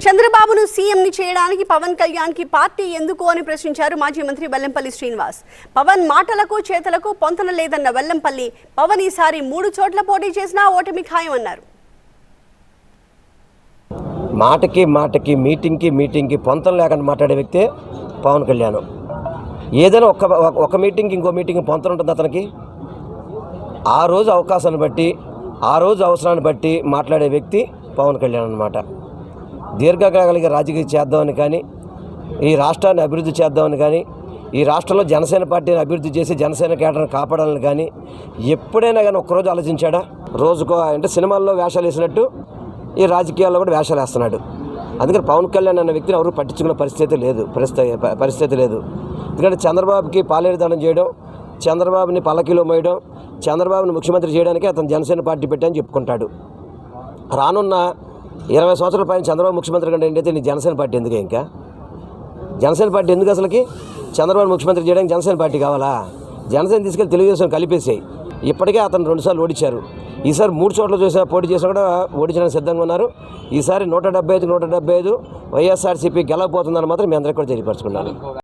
చంద్రబాబును సీఎంని చేయడానికి పవన్ కళ్యాణ్ కి పార్టీ ఎందుకు అని ప్రశ్నించారు మాజీ మంత్రి వెల్లంపల్లి శ్రీనివాస్. పవన్ మాటలకు చేతలకు పొంతన లేదన్న వెల్లంపల్లి, పవన్ ఈసారి 3 చోట్ల పోటీ చేసినా ఓటమి ఖాయమన్నారు. మాటకి మీటింగ్కి పొంతన లేకుండా మాట్లాడే వ్యక్తే పవన్ కళ్యాణ్. ఏదైనా ఒక మీటింగ్కి ఇంకో మీటింగ్ పొంతన ఉంటుంది అతనికి. ఆ రోజు అవకాశాన్ని బట్టి, ఆ రోజు అవసరాన్ని బట్టి మాట్లాడే వ్యక్తి పవన్ కళ్యాణ్ అన్నమాట. దీర్ఘకాలిక రాజకీయం చేద్దామని కానీ, ఈ రాష్ట్రాన్ని అభివృద్ధి చేద్దామని కానీ, ఈ రాష్ట్రంలో జనసేన పార్టీని అభివృద్ధి చేసి జనసేన కేటర్ని కాపాడాలని కానీ ఎప్పుడైనా కానీ ఒక్కరోజు ఆలోచించాడా? రోజుకో అంటే సినిమాల్లో వేషాలు వేసినట్టు ఈ రాజకీయాల్లో కూడా వేషాలు వేస్తున్నాడు. అందుకని పవన్ కళ్యాణ్ అన్న వ్యక్తిని ఎవరు పట్టించుకునే పరిస్థితి లేదు. ఎందుకంటే చంద్రబాబుకి పాలేరుదానం చేయడం, చంద్రబాబుని పల్లకీలో మోయడం, చంద్రబాబుని ముఖ్యమంత్రి చేయడానికి అతను జనసేన పార్టీ పెట్టని చెప్పుకుంటాడు. రానున్న 20 సంవత్సరాల పైన చంద్రబాబు ముఖ్యమంత్రి కంటే ఏంటైతే నీ జనసేన పార్టీ ఎందుకు? ఇంకా జనసేన పార్టీ ఎందుకు అసలుకి? చంద్రబాబు ముఖ్యమంత్రి చేయడానికి జనసేన పార్టీ కావాలా? జనసేన తీసుకెళ్ళి తెలుగుదేశం కలిపేసాయి. ఇప్పటికే అతను 2 సార్లు ఓడించారు. ఈసారి 3 చోట్ల పోటీ చేసినా కూడా ఓడించడానికి సిద్ధంగా ఉన్నారు. ఈసారి 175 వైఎస్ఆర్సీపీ గెలవబోతుందని మాత్రం మీ అందరికీ కూడా తెలియపరచుకున్నాను.